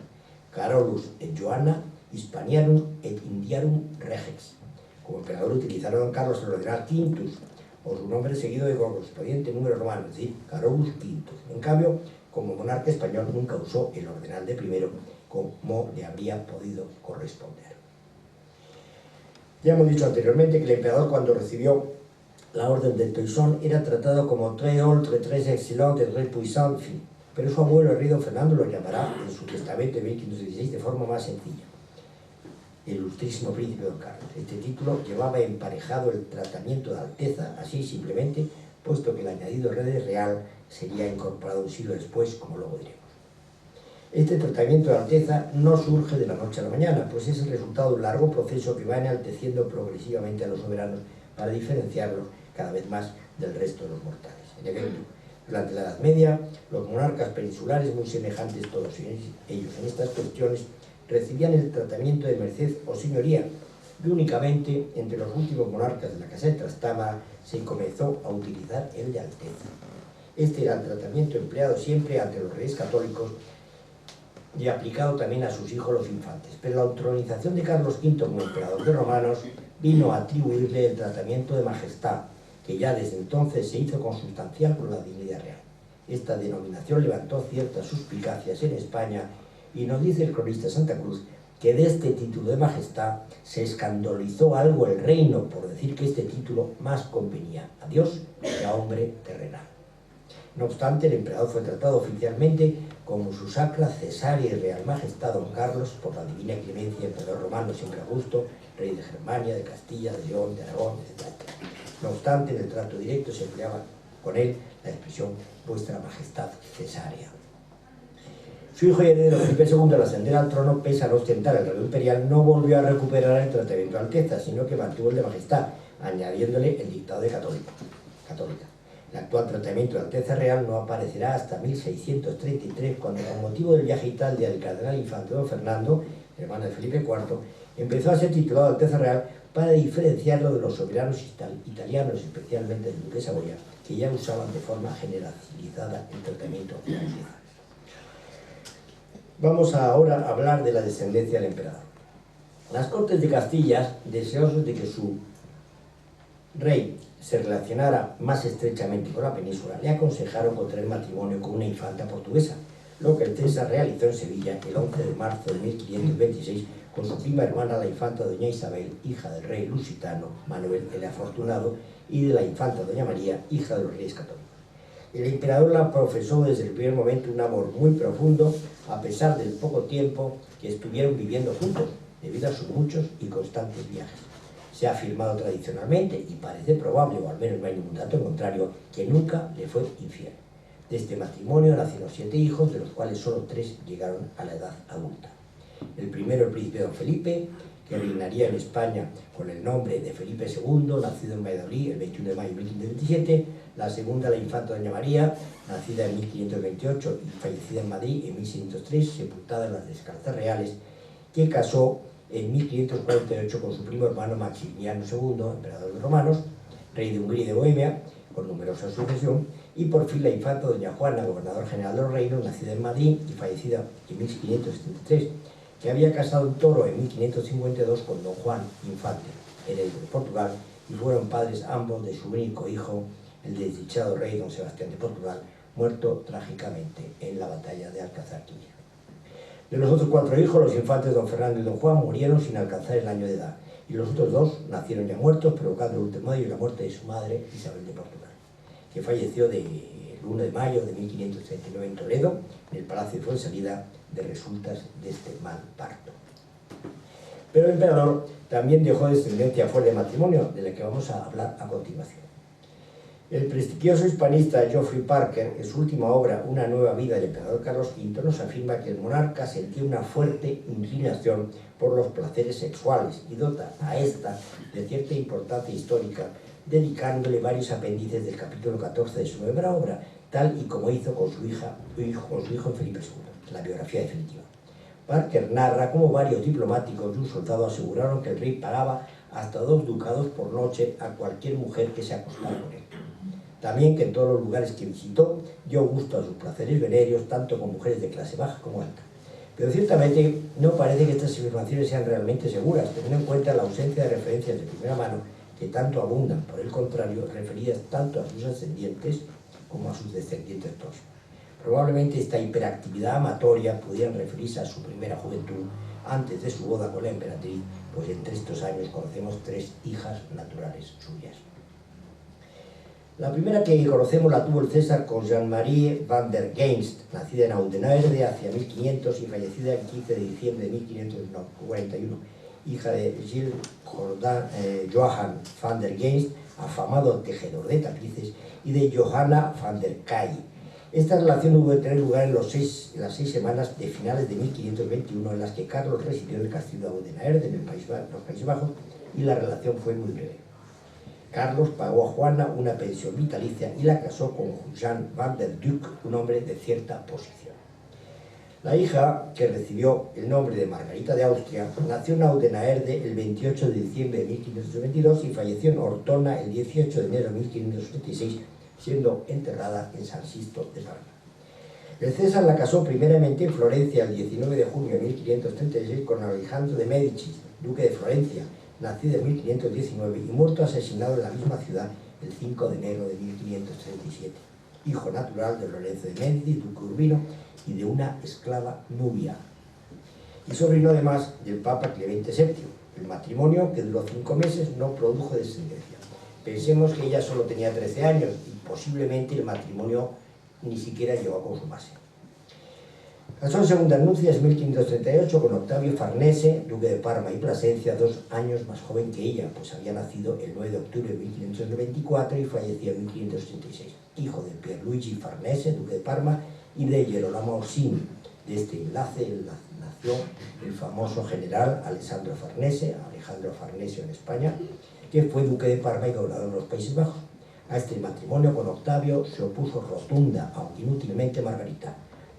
Carolus et Joanna Hispaniarum et Indiarum Regex. Como emperador utilizaron Carlos el ordenal Quintus, o su nombre seguido de correspondiente número romano, es decir, Carolus Quintus. En cambio, como monarca español nunca usó el ordenal de primero, como le habría podido corresponder. Ya hemos dicho anteriormente que el emperador, cuando recibió la orden de Toisón, era tratado como très autre, très excellent et très puissant, pero su abuelo, el rey don Fernando, lo llamará en su testamento de 1516 de forma más sencilla: el ilustrísimo príncipe don Carlos. Este título llevaba emparejado el tratamiento de alteza, así simplemente, puesto que el añadido rey real sería incorporado un siglo después, como luego diremos. Este tratamiento de alteza no surge de la noche a la mañana, pues es el resultado de un largo proceso que va enalteciendo progresivamente a los soberanos para diferenciarlos cada vez más del resto de los mortales. En efecto, durante la Edad Media, los monarcas peninsulares, muy semejantes todos ellos en estas cuestiones, recibían el tratamiento de merced o señoría, y únicamente entre los últimos monarcas de la Casa de Trastámara se comenzó a utilizar el de alteza. Este era el tratamiento empleado siempre ante los reyes católicos y aplicado también a sus hijos los infantes, pero la autorización de Carlos V como emperador de romanos vino a atribuirle el tratamiento de majestad, que ya desde entonces se hizo consustancial con la dignidad real. Esta denominación levantó ciertas suspicacias en España, y nos dice el cronista Santa Cruz que de este título de majestad se escandalizó algo el reino, por decir que este título más convenía a Dios que a hombre terrenal. No obstante, el emperador fue tratado oficialmente como su sacra, cesárea y real majestad don Carlos, por la divina clemencia, emperador romano siempre Augusto, rey de Germania, de Castilla, de León, de Aragón, etc. No obstante, en el trato directo se empleaba con él la expresión vuestra majestad cesárea. Su hijo y heredero Felipe II, al ascender al trono, pese a no ostentar el grado imperial, no volvió a recuperar el tratamiento de alteza, sino que mantuvo el de majestad, añadiéndole el dictado de católica. El actual tratamiento de alteza real no aparecerá hasta 1633, cuando, con motivo del viaje a Italia del cardenal infante don Fernando, hermano de Felipe IV, empezó a ser titulado alteza real para diferenciarlo de los soberanos italianos, especialmente el duque de Saboya, que ya usaban de forma generalizada el tratamiento de alteza. Vamos ahora a hablar de la descendencia del emperador. Las Cortes de Castilla, deseosos de que su rey se relacionara más estrechamente con la península, le aconsejaron contraer matrimonio con una infanta portuguesa, lo que el César realizó en Sevilla el 11 de marzo de 1526 con su prima hermana, la infanta doña Isabel, hija del rey lusitano Manuel el Afortunado, y de la infanta doña María, hija de los reyes católicos. El emperador la profesó desde el primer momento un amor muy profundo, a pesar del poco tiempo que estuvieron viviendo juntos, debido a sus muchos y constantes viajes. Se ha afirmado tradicionalmente, y parece probable, o al menos no hay ningún dato contrario, que nunca le fue infiel. De este matrimonio nacieron 7 hijos, de los cuales solo 3 llegaron a la edad adulta. El primero, el príncipe don Felipe, que reinaría en España con el nombre de Felipe II, nacido en Valladolid el 21 de mayo de 1527. La segunda, la infanta doña María, nacida en 1528 y fallecida en Madrid en 1603, sepultada en las Descalzas Reales, que casó en 1548 con su primo hermano Maximiliano II, emperador de los romanos, rey de Hungría y de Bohemia, con numerosa sucesión, y por fin la infanta doña Juana, gobernador general de los reinos, nacida en Madrid y fallecida en 1573, que había casado en Toro en 1552 con don Juan Infante, heredero de Portugal, y fueron padres ambos de su único hijo, el desdichado rey don Sebastián de Portugal, muerto trágicamente en la batalla de Alcazarquilla. De los otros 4 hijos, los infantes don Fernando y don Juan murieron sin alcanzar el año de edad, y los otros 2 nacieron ya muertos, provocando el último año y la muerte de su madre, Isabel de Portugal, que falleció el 1 de mayo de 1539 en Toledo, en el Palacio de Fuensalida, de resultas de este mal parto. Pero el emperador también dejó descendencia fuera de matrimonio, de la que vamos a hablar a continuación. El prestigioso hispanista Geoffrey Parker, en su última obra, Una nueva vida del emperador Carlos V, nos afirma que el monarca sentía una fuerte inclinación por los placeres sexuales y dota a esta de cierta importancia histórica, dedicándole varios apéndices del capítulo 14 de su nueva obra, tal y como hizo con su hijo en Felipe II, la biografía definitiva. Parker narra cómo varios diplomáticos y un soldado aseguraron que el rey pagaba hasta 2 ducados por noche a cualquier mujer que se acostara con él. También que en todos los lugares que visitó dio gusto a sus placeres venéreos, tanto con mujeres de clase baja como alta. Pero ciertamente no parece que estas afirmaciones sean realmente seguras, teniendo en cuenta la ausencia de referencias de primera mano que tanto abundan, por el contrario, referidas tanto a sus ascendientes como a sus descendientes próximos. Probablemente esta hiperactividad amatoria pudiera referirse a su primera juventud, antes de su boda con la emperatriz, pues entre estos años conocemos 3 hijas naturales suyas. La primera que conocemos la tuvo el César con Jeanne-Marie van der Geinst, nacida en Oudenaarde hacia 1500 y fallecida el 15 de diciembre de 1541, hija de Gilles Johan van der Geinst, afamado tejedor de tapices, y de Johanna van der Kaai. Esta relación hubo de tener lugar en las 6 semanas de finales de 1521, en las que Carlos residió en el castillo de Oudenaarde, en los Países Bajos, y la relación fue muy breve. Carlos pagó a Juana una pensión vitalicia y la casó con Jean van der Duc, un hombre de cierta posición. La hija, que recibió el nombre de Margarita de Austria, nació en Oudenaarde el 28 de diciembre de 1522 y falleció en Ortona el 18 de enero de 1576, siendo enterrada en San Sisto de Parma. El César la casó primeramente en Florencia el 19 de junio de 1536 con Alejandro de Médicis, duque de Florencia, nacido en 1519 y muerto asesinado en la misma ciudad el 5 de enero de 1537, hijo natural de Lorenzo de Médicis, duque Urbino, y de una esclava nubia, y sobrino además del Papa Clemente VII. El matrimonio, que duró 5 meses, no produjo descendencia. Pensemos que ella solo tenía 13 años y posiblemente el matrimonio ni siquiera llegó a consumarse. Casó en segunda nupcias en 1538 con Octavio Farnese, duque de Parma y Plasencia, 2 años más joven que ella, pues había nacido el 9 de octubre de 1524 y falleció en 1586, hijo de Pierluigi Farnese, duque de Parma, y de Gerolamo Orsini. De este enlace nació el famoso general Alessandro Farnese, Alejandro Farnesio en España, que fue duque de Parma y gobernador de los Países Bajos. A este matrimonio con Octavio se opuso rotunda, aunque inútilmente, Margarita.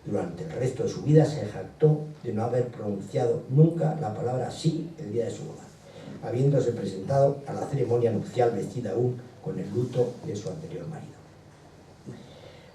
Durante el resto de su vida se jactó de no haber pronunciado nunca la palabra sí el día de su boda, habiéndose presentado a la ceremonia nupcial vestida aún con el luto de su anterior marido.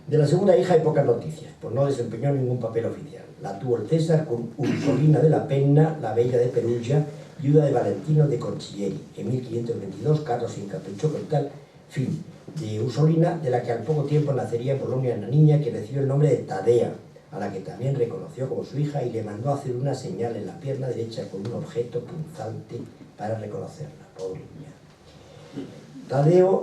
De la segunda hija hay pocas noticias, pues no desempeñó ningún papel oficial. La tuvo el César con Ursolina de la Penna, la bella de Perugia, viuda de Valentino de Concilieri. En 1522 Carlos se encaprichó con tal fin de Ursolina, de la que al poco tiempo nacería en Polonia una niña que recibió el nombre de Tadea, a la que también reconoció como su hija y le mandó hacer una señal en la pierna derecha con un objeto punzante para reconocerla. Pobre niña.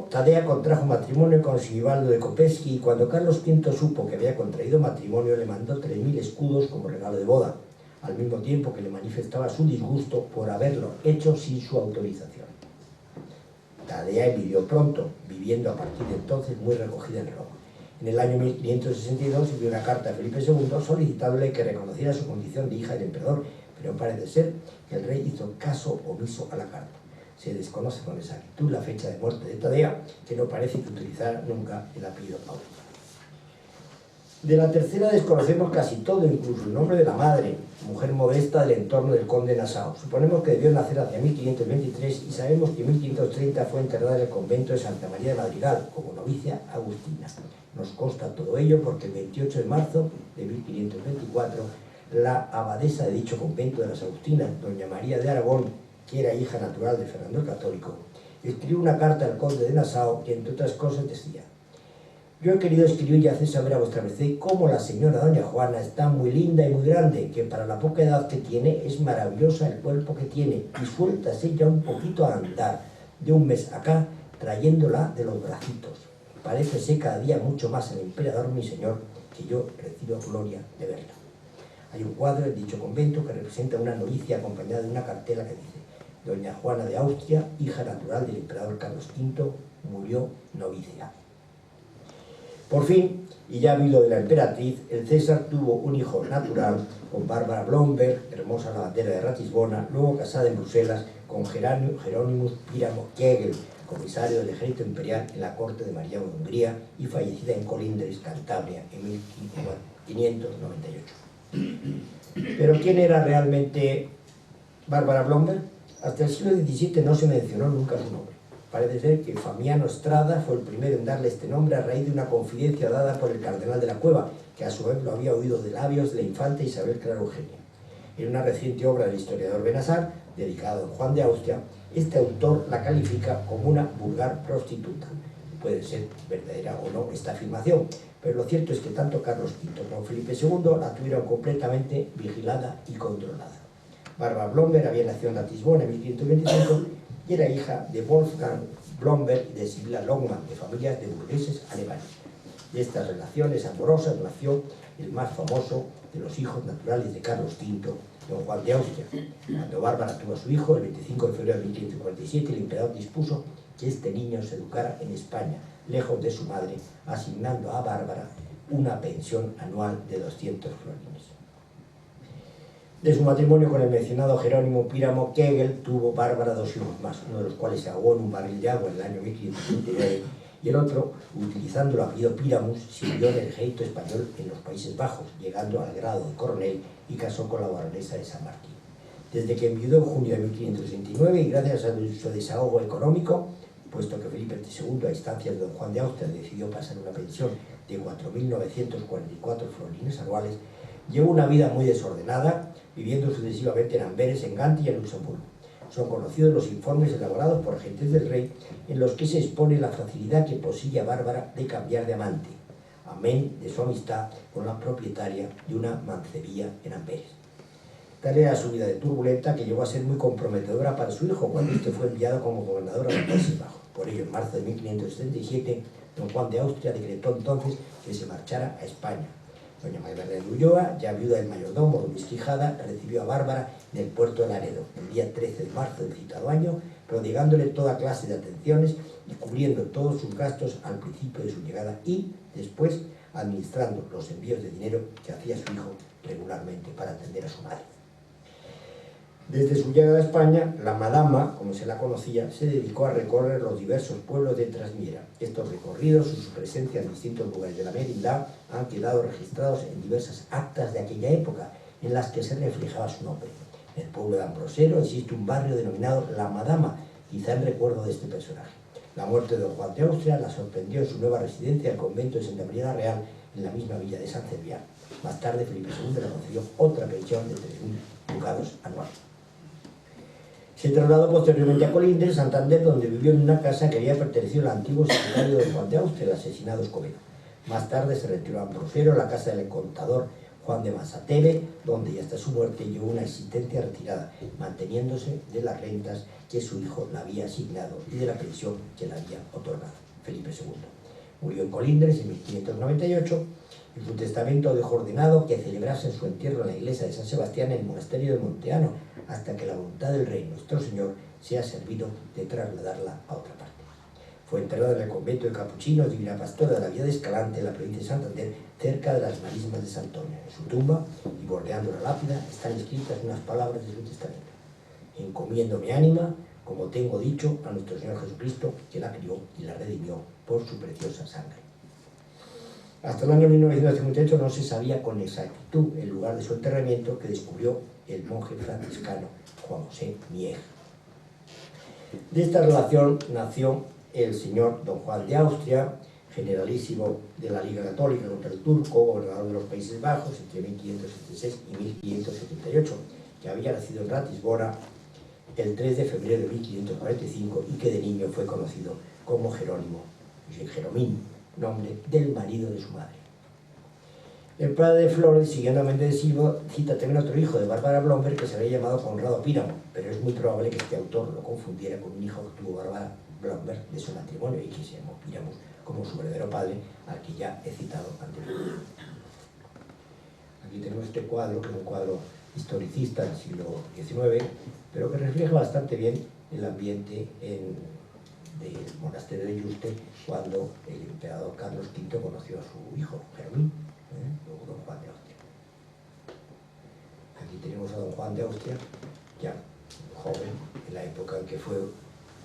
Tadea contrajo matrimonio con Sigibaldo de Kopecki y cuando Carlos V supo que había contraído matrimonio le mandó 3000 escudos como regalo de boda, al mismo tiempo que le manifestaba su disgusto por haberlo hecho sin su autorización. Tadea envidió pronto, viviendo a partir de entonces muy recogida en Roma. En el año 1562 envió una carta a Felipe II solicitándole que reconociera su condición de hija del emperador, pero parece ser que el rey hizo caso omiso a la carta. Se desconoce con exactitud la fecha de muerte de Tadea, que no parece que utilizara nunca el apellido Austria. De la tercera desconocemos casi todo, incluso el nombre de la madre, mujer modesta del entorno del conde de Nassau. Suponemos que debió nacer hacia 1523 y sabemos que en 1530 fue enterrada en el convento de Santa María de Madrigal como novicia agustina. Nos consta todo ello porque el 28 de marzo de 1524 la abadesa de dicho convento de las Agustinas, doña María de Aragón, que era hija natural de Fernando el Católico, escribió una carta al conde de Nassau que, entre otras cosas, decía: yo he querido escribir y hacer saber a vuestra merced cómo la señora doña Juana está muy linda y muy grande, que para la poca edad que tiene es maravillosa el cuerpo que tiene, y suéltase ya un poquito a andar, de un mes acá, trayéndola de los bracitos. Parécese cada día mucho más al emperador mi señor, que yo recibo gloria de verla. Hay un cuadro en dicho convento que representa a una novicia acompañada de una cartela que dice: doña Juana de Austria, hija natural del emperador Carlos V, murió novicia. Por fin, y ya viudo de la emperatriz, el César tuvo un hijo natural con Bárbara Blomberg, hermosa lavandera de Ratisbona, luego casada en Bruselas con Jerónimo Píramo Kegel, comisario del ejército imperial en la corte de María de Hungría y fallecida en Colindres, Cantabria, en 1598. ¿Pero quién era realmente Bárbara Blomberg? Hasta el siglo XVII no se mencionó nunca su nombre. Parece ser que Famiano Estrada fue el primero en darle este nombre a raíz de una confidencia dada por el cardenal de la Cueva, que a su vez lo había oído de labios de la infanta Isabel Clara Eugenia. En una reciente obra del historiador Benassar, dedicada a don Juan de Austria, este autor la califica como una vulgar prostituta. Puede ser verdadera o no esta afirmación, pero lo cierto es que tanto Carlos V como Felipe II la tuvieron completamente vigilada y controlada. Bárbara Blomberg había nacido en Ratisbona en 1525 y era hija de Wolfgang Blomberg y de Sibila Longman, de familias de burgueses alemanes. De estas relaciones amorosas nació el más famoso de los hijos naturales de Carlos V, don Juan de Austria. Cuando Bárbara tuvo a su hijo, el 25 de febrero de 1547, el emperador dispuso que este niño se educara en España, lejos de su madre, asignando a Bárbara una pensión anual de 200 florines. De su matrimonio con el mencionado Jerónimo Píramo Kegel tuvo Bárbara dos hijos más, uno de los cuales se ahogó en un barril de agua en el año 1539 y el otro, utilizando el apellido Pyramus, sirvió en el ejército español en los Países Bajos, llegando al grado de coronel y casó con la baronesa de San Martín. Desde que enviudó en junio de 1569 y gracias a su desahogo económico, puesto que Felipe II, a instancias de don Juan de Austria, decidió pasar una pensión de 4.944 florines anuales, llevó una vida muy desordenada, viviendo sucesivamente en Amberes, en Gante y en Luxemburgo. Son conocidos los informes elaborados por agentes del rey en los que se expone la facilidad que poseía Bárbara de cambiar de amante, amén de su amistad con la propietaria de una mancebía en Amberes. Tal era su vida de turbulenta que llegó a ser muy comprometedora para su hijo cuando este fue enviado como gobernador a los Países Bajos. Por ello, en marzo de 1577, don Juan de Austria decretó entonces que se marchara a España. Doña Magdalena de Ulloa, ya viuda del mayordomo don Luis Quijada, recibió a Bárbara en el puerto de Laredo el día 13 de marzo del citado año, prodigándole toda clase de atenciones y cubriendo todos sus gastos al principio de su llegada y, después, administrando los envíos de dinero que hacía su hijo regularmente para atender a su madre. Desde su llegada a España, la madama, como se la conocía, se dedicó a recorrer los diversos pueblos de Trasmiera. Estos recorridos y su presencia en distintos lugares de la merindad han quedado registrados en diversas actas de aquella época, en las que se reflejaba su nombre. En el pueblo de Ambrosero existe un barrio denominado La Madama, quizá en recuerdo de este personaje. La muerte de don Juan de Austria la sorprendió en su nueva residencia, el convento de Santa María la Real, en la misma villa de San Cebrián. Más tarde, Felipe II le concedió otra pensión de 3.000 ducados anuales. Se trasladó posteriormente a Colindres, Santander, donde vivió en una casa que había pertenecido al antiguo secretario de Juan de Austria, el asesinado Escobedo. Más tarde se retiró a Ambrosero, la casa del contador Juan de Massatebe, donde y hasta su muerte llevó una existencia retirada, manteniéndose de las rentas que su hijo le había asignado y de la pensión que le había otorgado Felipe II. Murió en Colindres en 1598. En su testamento dejó ordenado que celebrasen su entierro en la iglesia de San Sebastián en el monasterio de Monteano, hasta que la voluntad del Rey, nuestro Señor, sea servido de trasladarla a otra parte. Fue enterrado en el convento de Capuchinos, Divina Pastora de la Vía de Escalante, en la provincia de Santander, cerca de las marismas de San Antonio. En su tumba, y bordeando la lápida, están escritas unas palabras de su testamento. Encomiendo mi ánima, como tengo dicho, a nuestro Señor Jesucristo, que la crió y la redimió por su preciosa sangre. Hasta el año 1958 no se sabía con exactitud el lugar de su enterramiento, que descubrió el monje franciscano Juan José Mier. De esta relación nació el señor don Juan de Austria, generalísimo de la Liga Católica contra el turco, gobernador de los Países Bajos entre 1576 y 1578, que había nacido en Ratisbona el 3 de febrero de 1545 y que de niño fue conocido como Jerónimo, Jeromín, nombre del marido de su madre. El padre de Flores, siguiendo a Méndez de Silva, cita también otro hijo de Bárbara Blomberg que se había llamado Conrado Píramo, pero es muy probable que este autor lo confundiera con un hijo que tuvo Bárbara Blomberg de su matrimonio y que se llamó Píramo como su verdadero padre, al que ya he citado anteriormente. Aquí tenemos este cuadro, que es un cuadro historicista del siglo XIX, pero que refleja bastante bien el ambiente del monasterio de Yuste cuando el emperador Carlos V conoció a su hijo, Jeromín, luego don Juan de Austria. Aquí tenemos a don Juan de Austria, ya joven, en la época en que fue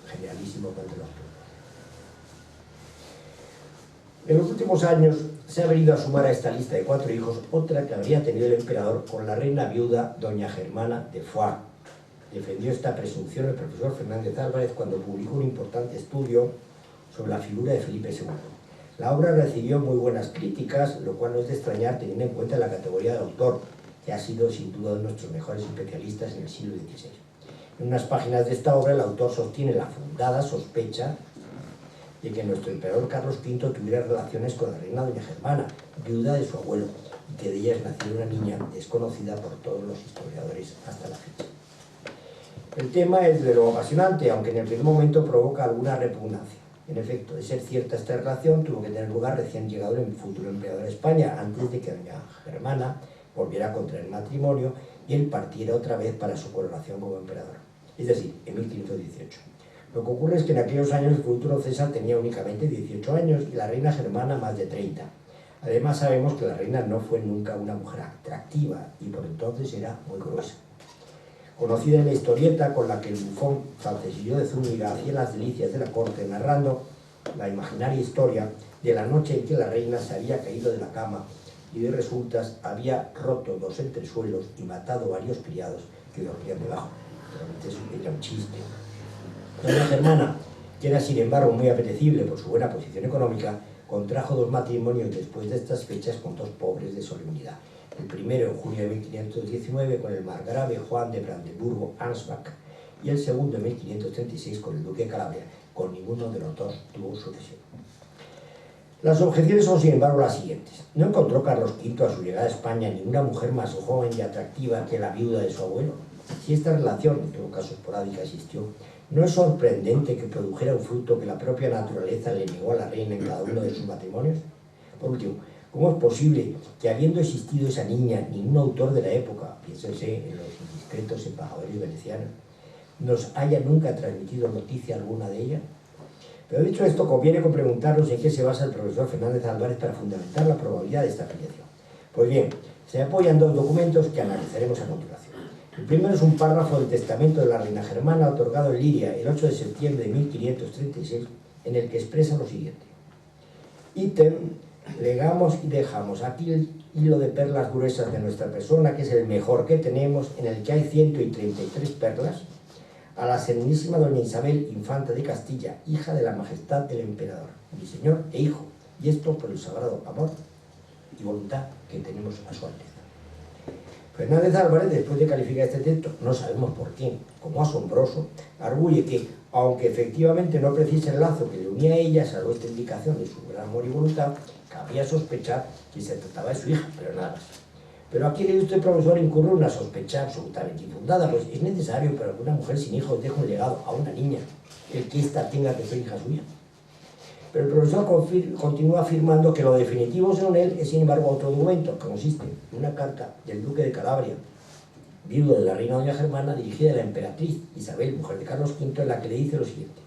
generalísimo contra los turcos. En los últimos años se ha venido a sumar a esta lista de 4 hijos otra que habría tenido el emperador con la reina viuda doña Germana de Foix. Defendió esta presunción el profesor Fernández Álvarez cuando publicó un importante estudio sobre la figura de Felipe II. La obra recibió muy buenas críticas, lo cual no es de extrañar teniendo en cuenta la categoría de autor, que ha sido sin duda uno de nuestros mejores especialistas en el siglo XVI. En unas páginas de esta obra el autor sostiene la fundada sospecha de que nuestro emperador Carlos V tuviera relaciones con la reina doña Germana, viuda de su abuelo, y que de ellas naciera una niña desconocida por todos los historiadores hasta la fecha. El tema es de lo apasionante, aunque en el primer momento provoca alguna repugnancia. En efecto, de ser cierta esta relación, tuvo que tener lugar recién llegado el futuro emperador de España, antes de que doña Germana volviera a contraer matrimonio y él partiera otra vez para su coronación como emperador, es decir, en 1518. Lo que ocurre es que en aquellos años el futuro César tenía únicamente 18 años y la reina Germana más de 30. Además sabemos que la reina no fue nunca una mujer atractiva y por entonces era muy gruesa. Conocida en la historieta con la que el bufón Francesillo de Zúñiga hacía las delicias de la corte narrando la imaginaria historia de la noche en que la reina se había caído de la cama y de resultas había roto 2 entresuelos y matado varios criados que dormían debajo. Realmente eso era un chiste. Doña Germana, que era sin embargo muy apetecible por su buena posición económica, contrajo 2 matrimonios después de estas fechas con 2 pobres de solemnidad. El primero en junio de 1519 con el margrave Juan de Brandeburgo-Ansbach y el segundo en 1536 con el duque de Calabria. Con ninguno de los 2 tuvo sucesión. Las objeciones son sin embargo las siguientes. ¿No encontró Carlos V a su llegada a España ninguna mujer más joven y atractiva que la viuda de su abuelo? Si esta relación, en todo caso esporádica, existió, ¿no es sorprendente que produjera un fruto que la propia naturaleza le negó a la reina en cada uno de sus matrimonios? Por último, ¿cómo es posible que habiendo existido esa niña, ningún autor de la época, piénsense en los indiscretos embajadores venecianos, nos haya nunca transmitido noticia alguna de ella? Pero dicho esto, conviene preguntarnos en qué se basa el profesor Fernández Álvarez para fundamentar la probabilidad de esta afiliación. Pues bien, se apoyan 2 documentos que analizaremos a continuación. El primero es un párrafo del testamento de la reina Germana otorgado en Liria el 8 de septiembre de 1536, en el que expresa lo siguiente. Ítem, legamos y dejamos aquí el hilo de perlas gruesas de nuestra persona, que es el mejor que tenemos, en el que hay 133 perlas, a la serenísima doña Isabel, infanta de Castilla, hija de la majestad del emperador, mi señor e hijo, y esto por el sagrado amor y voluntad que tenemos a su Alteza. Fernández Álvarez, después de calificar este texto, no sabemos por qué, como asombroso, arguye que, aunque efectivamente no precisa el lazo que le unía a ella, salvo esta indicación de su gran amor y voluntad, cabía sospechar que se trataba de su hija, pero nada más. Pero aquí le usted, profesor, incurre una sospecha absolutamente infundada, pues es necesario para que una mujer sin hijos deje un legado a una niña, el que ésta tenga que ser hija suya. Pero el profesor continúa afirmando que lo definitivo según él es sin embargo otro documento, que consiste en una carta del duque de Calabria, viudo de la reina doña Germana, dirigida a la emperatriz Isabel, mujer de Carlos V, en la que le dice lo siguiente.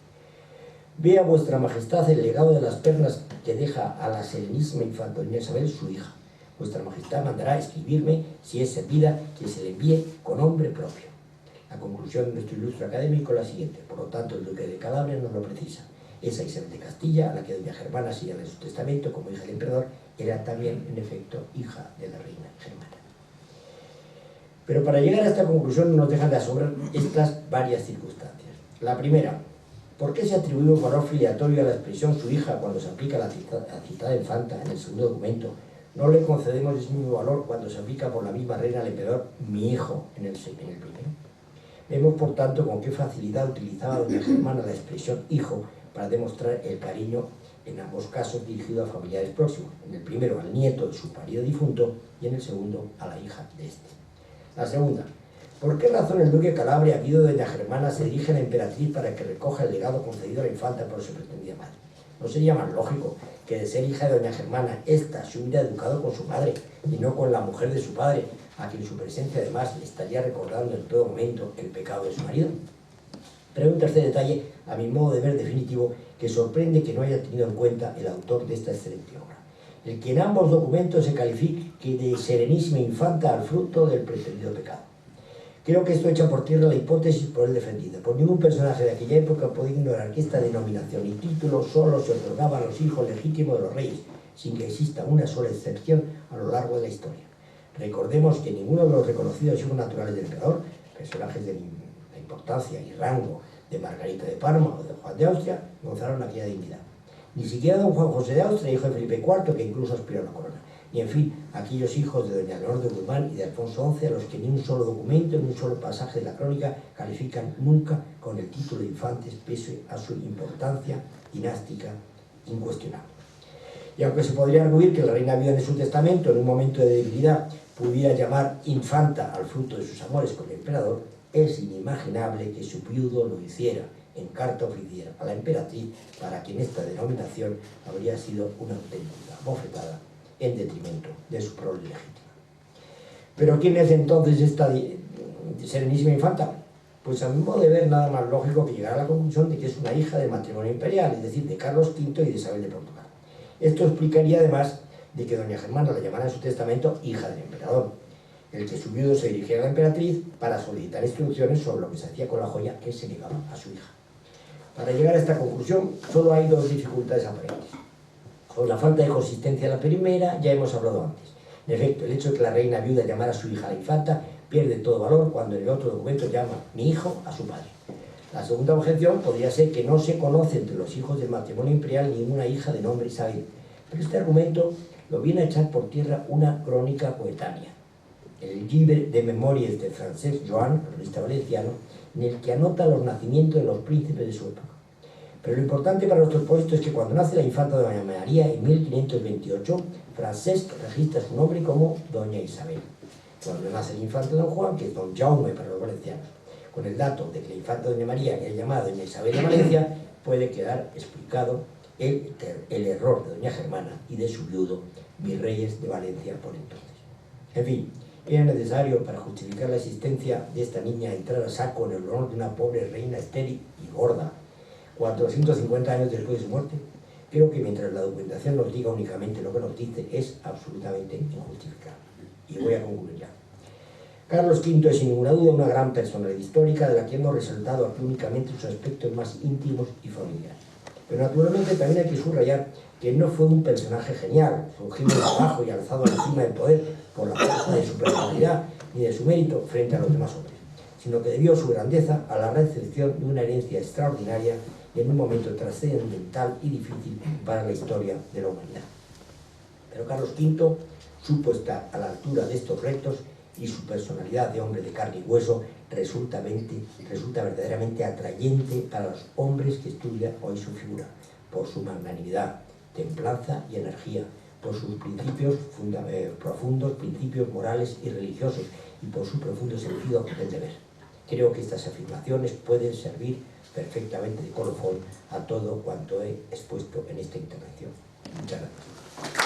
Vea vuestra majestad el legado de las perlas que deja a la serenísima infanta doña Isabel, su hija. Vuestra majestad mandará escribirme, si es servida, que se le envíe con nombre propio. La conclusión de nuestro ilustre académico es la siguiente. Por lo tanto, el duque de Calabria no lo precisa. Esa Isabel de Castilla, a la que doña Germana señala en su testamento como hija del emperador, era también, en efecto, hija de la reina Germana. Pero para llegar a esta conclusión no nos dejan de asombrar estas varias circunstancias. La primera, ¿por qué se atribuye un valor filiatorio a la expresión su hija cuando se aplica a la citada infanta en el segundo documento? No le concedemos ese mismo valor cuando se aplica por la misma reina al emperador mi hijo en el primero. Vemos, por tanto, con qué facilidad utilizaba doña Germana la expresión hijo para demostrar el cariño en ambos casos dirigido a familiares próximos. En el primero al nieto de su marido difunto y en el segundo a la hija de este. La segunda, ¿por qué razón el duque de Calabria, viudo de doña Germana, se dirige a la emperatriz para que recoja el legado concedido a la infanta por su pretendida madre? ¿No sería más lógico que de ser hija de doña Germana, ésta se hubiera educado con su madre y no con la mujer de su padre, a quien su presencia además le estaría recordando en todo momento el pecado de su marido? Pero hay un tercer detalle, a mi modo de ver definitivo, que sorprende que no haya tenido en cuenta el autor de esta excelente obra. El que en ambos documentos se califique de serenísima infanta al fruto del pretendido pecado. Creo que esto echa por tierra la hipótesis por él defendida. Por ningún personaje de aquella época podía ignorar que esta denominación y título solo se otorgaba a los hijos legítimos de los reyes, sin que exista una sola excepción a lo largo de la historia. Recordemos que ninguno de los reconocidos hijos naturales del emperador, personajes de la importancia y rango de Margarita de Parma o de Juan de Austria, gozaron aquella dignidad. Ni siquiera don Juan José de Austria, hijo de Felipe IV, que incluso aspiró a la corona. Y en fin, aquellos hijos de doña Leonor de Guzmán y de Alfonso XI, a los que ni un solo documento, ni un solo pasaje de la crónica califican nunca con el título de infantes, pese a su importancia dinástica incuestionable. Y aunque se podría arguir que la reina viuda en su testamento, en un momento de debilidad, pudiera llamar infanta al fruto de sus amores con el emperador, es inimaginable que su viudo lo hiciera en carta oficial a la emperatriz, para quien esta denominación habría sido una auténtica bofetada en detrimento de su prole legítima. ¿Pero quién es entonces esta serenísima infanta? Pues a mi modo de ver, nada más lógico que llegar a la conclusión de que es una hija del matrimonio imperial, es decir, de Carlos V y de Isabel de Portugal. Esto explicaría además de que doña Germana la llamara en su testamento hija del emperador, el que su viudo se dirigiera a la emperatriz para solicitar instrucciones sobre lo que se hacía con la joya que se negaba a su hija. Para llegar a esta conclusión, solo hay dos dificultades aparentes. Con la falta de consistencia de la primera, ya hemos hablado antes. En efecto, el hecho de que la reina viuda llamara a su hija la infanta pierde todo valor cuando en el otro documento llama mi hijo a su padre. La segunda objeción podría ser que no se conoce entre los hijos del matrimonio imperial ninguna hija de nombre Isabel, pero este argumento lo viene a echar por tierra una crónica coetánea, el Llibre de Memòries de Francesc Joan, cronista valenciano, en el que anota los nacimientos de los príncipes de su época. Pero lo importante para nuestro propósito es que cuando nace la infanta de doña María en 1528, Francesc registra su nombre como doña Isabel. Cuando nace el infante don Juan, que es don Jaume para los valencianos, con el dato de que la infanta doña María, que es llamada doña Isabel de Valencia, puede quedar explicado el error de doña Germana y de su viudo, virreyes de Valencia por entonces. En fin, era necesario para justificar la existencia de esta niña entrar a saco en el honor de una pobre reina estéril y gorda, 450 años después de su muerte. Creo que mientras la documentación nos diga únicamente lo que nos dice, es absolutamente injustificable. Y voy a concluir ya. Carlos V es sin ninguna duda una gran personalidad histórica de la que hemos resaltado aquí únicamente sus aspectos más íntimos y familiares. Pero naturalmente también hay que subrayar que no fue un personaje genial, surgido de abajo y alzado a la cima del poder por la fuerza de su personalidad ni de su mérito frente a los demás hombres, sino que debió su grandeza a la recepción de una herencia extraordinaria y en un momento trascendental y difícil para la historia de la humanidad. Pero Carlos V supo estar a la altura de estos retos y su personalidad de hombre de carne y hueso resulta verdaderamente atrayente para los hombres que estudian hoy su figura, por su magnanimidad, templanza y energía, por sus principios profundos, principios morales y religiosos, y por su profundo sentido del deber. Creo que estas afirmaciones pueden servir perfectamente de colofón a todo cuanto he expuesto en esta intervención. Muchas gracias.